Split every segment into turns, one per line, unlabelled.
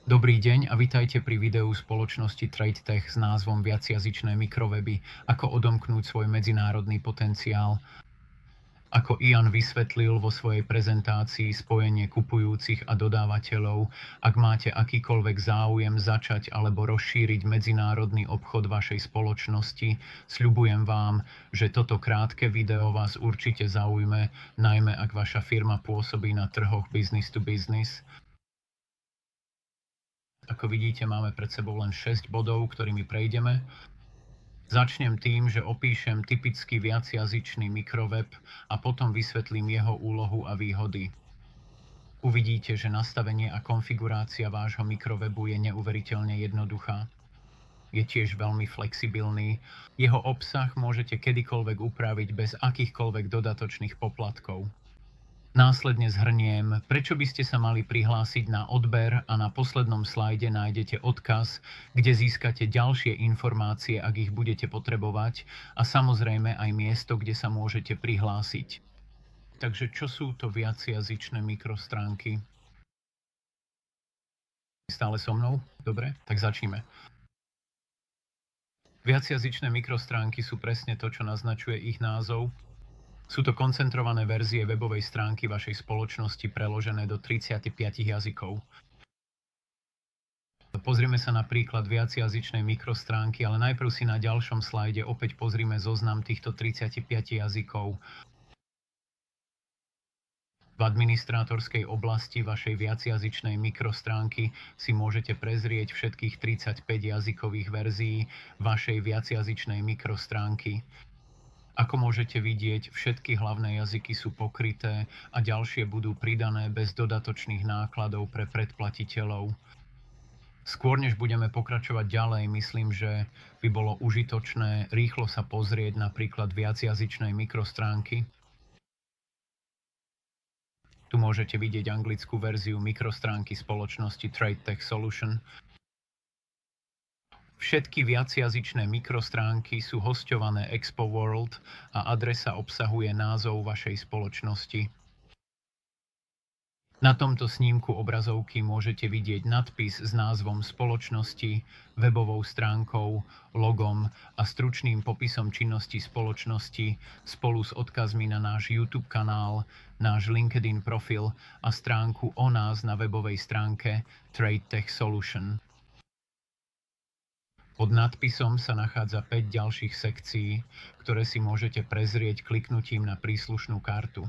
Dobrý deň a vitajte pri videu spoločnosti TradeTech s názvom Viacjazyčné mikroweby, ako odomknúť svoj medzinárodný potenciál. Ako Ian vysvetlil vo svojej prezentácii spojenie kupujúcich a dodávateľov, ak máte akýkoľvek záujem začať alebo rozšíriť medzinárodný obchod vašej spoločnosti, sľubujem vám, že toto krátke video vás určite zaujme, najmä ak vaša firma pôsobí na trhoch business to business. Ako vidíte, máme pred sebou len 6 bodov, ktorými prejdeme. Začnem tým, že opíšem typický viacjazyčný mikroweb a potom vysvetlím jeho úlohu a výhody. Uvidíte, že nastavenie a konfigurácia vášho mikrowebu je neuveriteľne jednoduchá. Je tiež veľmi flexibilný. Jeho obsah môžete kedykoľvek upraviť bez akýchkoľvek dodatočných poplatkov. Následne zhrniem, prečo by ste sa mali prihlásiť na odber a na poslednom slajde nájdete odkaz, kde získate ďalšie informácie, ak ich budete potrebovať, a samozrejme aj miesto, kde sa môžete prihlásiť. Takže čo sú to viacjazyčné mikrostránky? Stále so mnou? Dobre, tak začneme. Viacjazyčné mikrostránky sú presne to, čo naznačuje ich názov. Sú to koncentrované verzie webovej stránky vašej spoločnosti preložené do 35 jazykov. Pozrime sa na príklad viacjazyčnej mikrostránky, ale najprv si na ďalšom slajde opäť pozrime zoznam týchto 35 jazykov. V administrátorskej oblasti vašej viacjazyčnej mikrostránky si môžete prezrieť všetkých 35 jazykových verzií vašej viacjazyčnej mikrostránky. Ako môžete vidieť, všetky hlavné jazyky sú pokryté a ďalšie budú pridané bez dodatočných nákladov pre predplatiteľov. Skôr než budeme pokračovať ďalej, myslím, že by bolo užitočné rýchlo sa pozrieť na príklad viacjazyčnej mikrostránky. Tu môžete vidieť anglickú verziu mikrostránky spoločnosti TradeTech Solution. Všetky viacjazyčné mikrostránky sú hosťované Expo World a adresa obsahuje názov vašej spoločnosti. Na tomto snímku obrazovky môžete vidieť nadpis s názvom spoločnosti, webovou stránkou, logom a stručným popisom činnosti spoločnosti spolu s odkazmi na náš YouTube kanál, náš LinkedIn profil a stránku o nás na webovej stránke TradeTech Solution. Pod nadpisom sa nachádza 5 ďalších sekcií, ktoré si môžete prezrieť kliknutím na príslušnú kartu.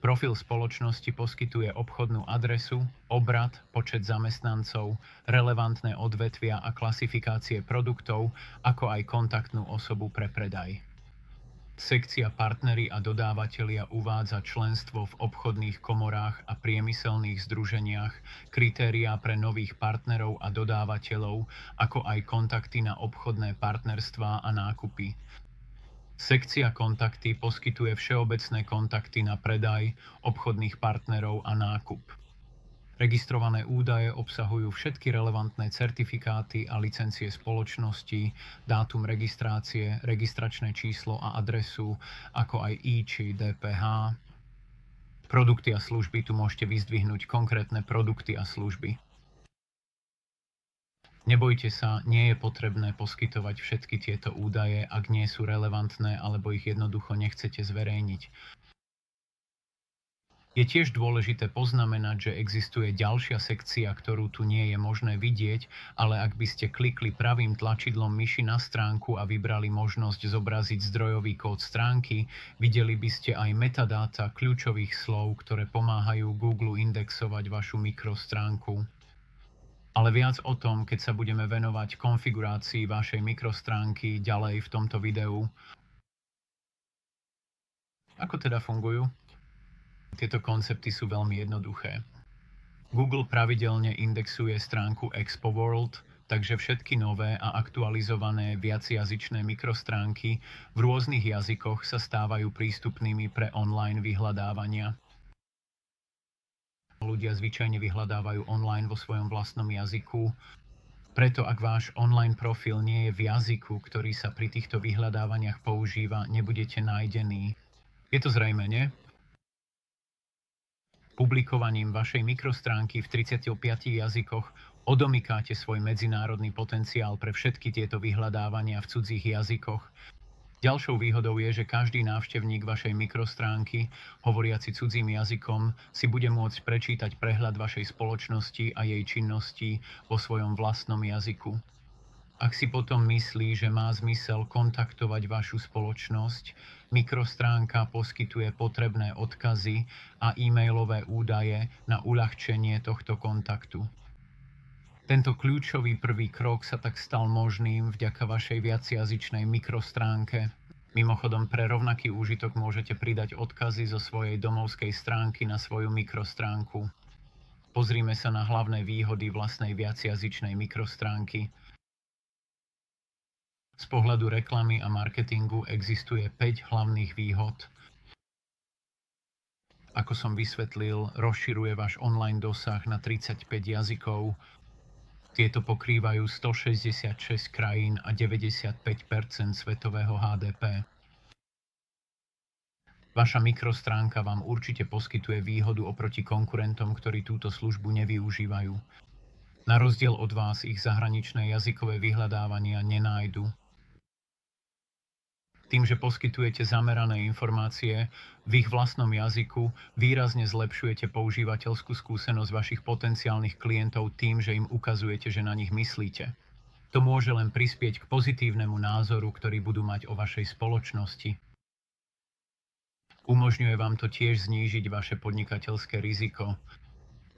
Profil spoločnosti poskytuje obchodnú adresu, obrat, počet zamestnancov, relevantné odvetvia a klasifikácie produktov, ako aj kontaktnú osobu pre predaj. Sekcia partneri a dodávateľia uvádza členstvo v obchodných komorách a priemyselných združeniach, kritériá pre nových partnerov a dodávateľov, ako aj kontakty na obchodné partnerstvá a nákupy. Sekcia kontakty poskytuje všeobecné kontakty na predaj, obchodných partnerov a nákup. Registrované údaje obsahujú všetky relevantné certifikáty a licencie spoločnosti, dátum registrácie, registračné číslo a adresu, ako aj či DPH. Produkty a služby, tu môžete vyzdvihnúť konkrétne produkty a služby. Nebojte sa, nie je potrebné poskytovať všetky tieto údaje, ak nie sú relevantné alebo ich jednoducho nechcete zverejniť. Je tiež dôležité poznamenať, že existuje ďalšia sekcia, ktorú tu nie je možné vidieť, ale ak by ste klikli pravým tlačidlom myši na stránku a vybrali možnosť zobraziť zdrojový kód stránky, videli by ste aj metadáta kľúčových slov, ktoré pomáhajú Google indexovať vašu mikrostránku. Ale viac o tom, keď sa budeme venovať konfigurácii vašej mikrostránky ďalej v tomto videu. Ako teda fungujú? Tieto koncepty sú veľmi jednoduché. Google pravidelne indexuje stránku Expo World, takže všetky nové a aktualizované viacjazyčné mikrostránky v rôznych jazykoch sa stávajú prístupnými pre online vyhľadávania. Ľudia zvyčajne vyhľadávajú online vo svojom vlastnom jazyku, preto ak váš online profil nie je v jazyku, ktorý sa pri týchto vyhľadávaniach používa, nebudete nájdení. Je to zrejme, nie? Publikovaním vašej mikrostránky v 35 jazykoch Odomykáte svoj medzinárodný potenciál pre všetky tieto vyhľadávania v cudzích jazykoch. Ďalšou výhodou je, že každý návštevník vašej mikrostránky, hovoriaci cudzím jazykom, si bude môcť prečítať prehľad vašej spoločnosti a jej činností vo svojom vlastnom jazyku. Ak si potom myslí, že má zmysel kontaktovať vašu spoločnosť, mikrostránka poskytuje potrebné odkazy a e-mailové údaje na uľahčenie tohto kontaktu. Tento kľúčový prvý krok sa tak stal možným vďaka vašej viacjazyčnej mikrostránke. Mimochodom, pre rovnaký úžitok môžete pridať odkazy zo svojej domovskej stránky na svoju mikrostránku. Pozrime sa na hlavné výhody vlastnej viacjazyčnej mikrostránky. Z pohľadu reklamy a marketingu existuje 5 hlavných výhod. Ako som vysvetlil, rozširuje váš online dosah na 35 jazykov. Tieto pokrývajú 166 krajín a 95% svetového HDP. Vaša mikrostránka vám určite poskytuje výhodu oproti konkurentom, ktorí túto službu nevyužívajú. Na rozdiel od vás ich zahraničné jazykové vyhľadávania nenájdu. Tým, že poskytujete zamerané informácie v ich vlastnom jazyku, výrazne zlepšujete používateľskú skúsenosť vašich potenciálnych klientov tým, že im ukazujete, že na nich myslíte. To môže len prispieť k pozitívnemu názoru, ktorý budú mať o vašej spoločnosti. Umožňuje vám to tiež znížiť vaše podnikateľské riziko.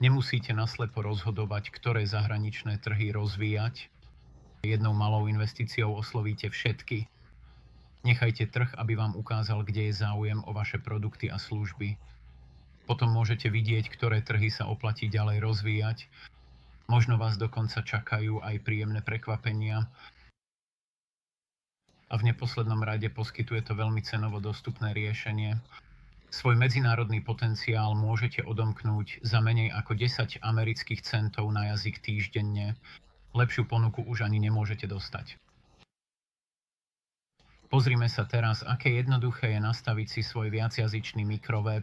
Nemusíte naslepo rozhodovať, ktoré zahraničné trhy rozvíjať. Jednou malou investíciou oslovíte všetky. Nechajte trh, aby vám ukázal, kde je záujem o vaše produkty a služby. Potom môžete vidieť, ktoré trhy sa oplatí ďalej rozvíjať. Možno vás dokonca čakajú aj príjemné prekvapenia. A v neposlednom rade poskytuje to veľmi cenovo dostupné riešenie. Svoj medzinárodný potenciál môžete odomknúť za menej ako 10 amerických centov na jazyk týždenne. Lepšiu ponuku už ani nemôžete dostať. Pozrime sa teraz, aké jednoduché je nastaviť si svoj viacjazyčný mikroweb.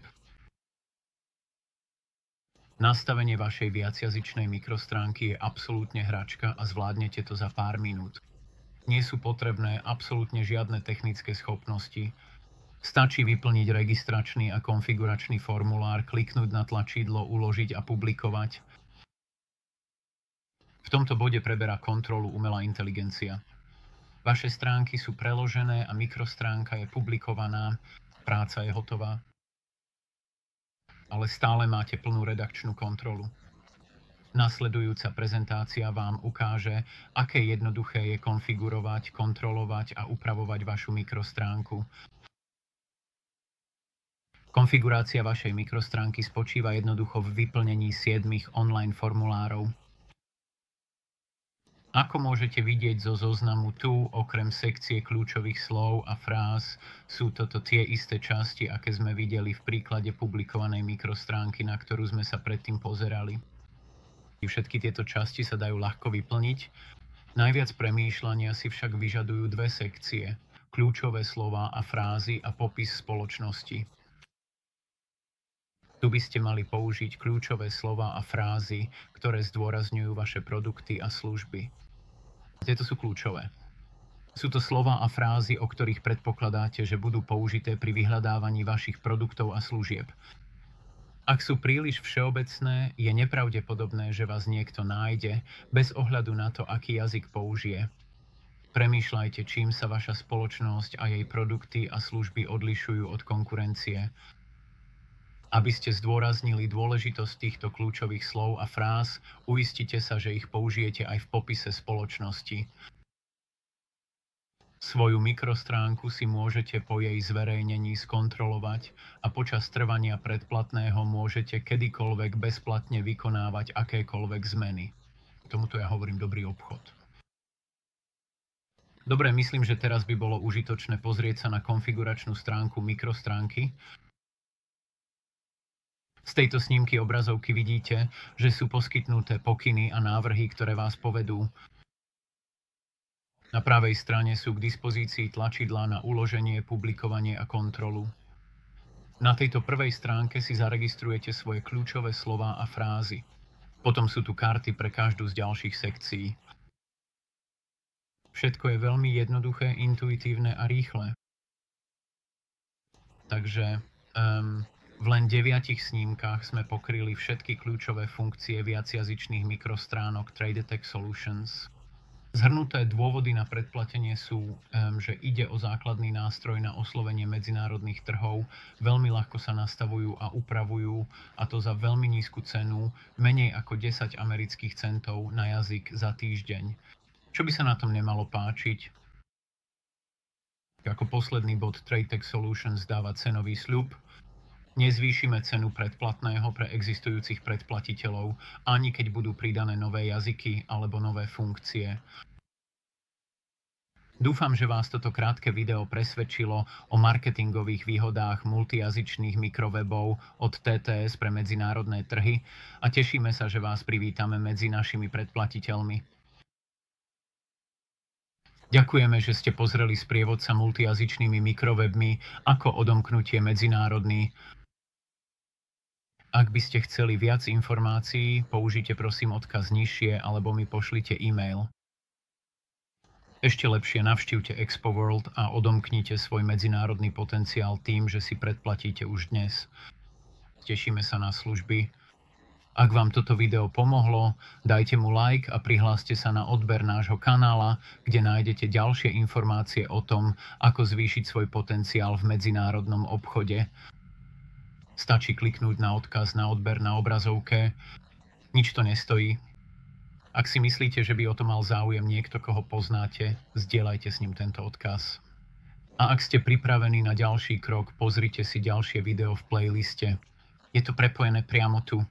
Nastavenie vašej viacjazyčnej mikrostránky je absolútne hračka a zvládnete to za pár minút. Nie sú potrebné absolútne žiadne technické schopnosti. Stačí vyplniť registračný a konfiguračný formulár, kliknúť na tlačidlo, uložiť a publikovať. V tomto bode preberá kontrolu umelá inteligencia. Vaše stránky sú preložené a mikrostránka je publikovaná, práca je hotová. Ale stále máte plnú redakčnú kontrolu. Nasledujúca prezentácia vám ukáže, aké jednoduché je konfigurovať, kontrolovať a upravovať vašu mikrostránku. Konfigurácia vašej mikrostránky spočíva jednoducho v vyplnení 7 online formulárov. Ako môžete vidieť zo zoznamu tu, okrem sekcie kľúčových slov a fráz, sú toto tie isté časti, aké sme videli v príklade publikovanej mikrostránky, na ktorú sme sa predtým pozerali. Všetky tieto časti sa dajú ľahko vyplniť. Najviac premýšľania si však vyžadujú dve sekcie, kľúčové slová a frázy a popis spoločnosti. Tu by ste mali použiť kľúčové slová a frázy, ktoré zdôrazňujú vaše produkty a služby. Tieto sú kľúčové. Sú to slová a frázy, o ktorých predpokladáte, že budú použité pri vyhľadávaní vašich produktov a služieb. Ak sú príliš všeobecné, je nepravdepodobné, že vás niekto nájde, bez ohľadu na to, aký jazyk použije. Premýšľajte, čím sa vaša spoločnosť a jej produkty a služby odlišujú od konkurencie. Aby ste zdôraznili dôležitosť týchto kľúčových slov a fráz, uistite sa, že ich použijete aj v popise spoločnosti. Svoju mikrostránku si môžete po jej zverejnení skontrolovať a počas trvania predplatného môžete kedykoľvek bezplatne vykonávať akékoľvek zmeny. Tomuto ja hovorím dobrý obchod. Dobre, myslím, že teraz by bolo užitočné pozrieť sa na konfiguračnú stránku mikrostránky. Z tejto snímky obrazovky vidíte, že sú poskytnuté pokyny a návrhy, ktoré vás povedú. Na pravej strane sú k dispozícii tlačidlá na uloženie, publikovanie a kontrolu. Na tejto prvej stránke si zaregistrujete svoje kľúčové slová a frázy. Potom sú tu karty pre každú z ďalších sekcií. Všetko je veľmi jednoduché, intuitívne a rýchle. Takže v len 9 snímkach sme pokryli všetky kľúčové funkcie viacjazyčných mikrostránok TradeTech Solutions. Zhrnuté dôvody na predplatenie sú, že ide o základný nástroj na oslovenie medzinárodných trhov, veľmi ľahko sa nastavujú a upravujú, a to za veľmi nízku cenu, menej ako 10 amerických centov na jazyk za týždeň. Čo by sa na tom nemalo páčiť? Ako posledný bod TradeTech Solutions dáva cenový sľub. Nezvýšime cenu predplatného pre existujúcich predplatiteľov, ani keď budú pridané nové jazyky alebo nové funkcie. Dúfam, že vás toto krátke video presvedčilo o marketingových výhodách multijazyčných mikrowebov od TTS pre medzinárodné trhy a tešíme sa, že vás privítame medzi našimi predplatiteľmi. Ďakujeme, že ste pozreli sprievodca multijazyčnými mikrowebmi ako odomknutie medzinárodný. Ak by ste chceli viac informácií, použite prosím odkaz nižšie alebo mi pošlite e-mail. Ešte lepšie navštívte Expo World a odomknite svoj medzinárodný potenciál tým, že si predplatíte už dnes. Tešíme sa na služby. Ak vám toto video pomohlo, dajte mu like a prihláste sa na odber nášho kanála, kde nájdete ďalšie informácie o tom, ako zvýšiť svoj potenciál v medzinárodnom obchode. Stačí kliknúť na odkaz na odber na obrazovke. Nič to nestojí. Ak si myslíte, že by o to mal záujem niekto, koho poznáte, zdieľajte s ním tento odkaz. A ak ste pripravení na ďalší krok, pozrite si ďalšie video v playliste. Je to prepojené priamo tu.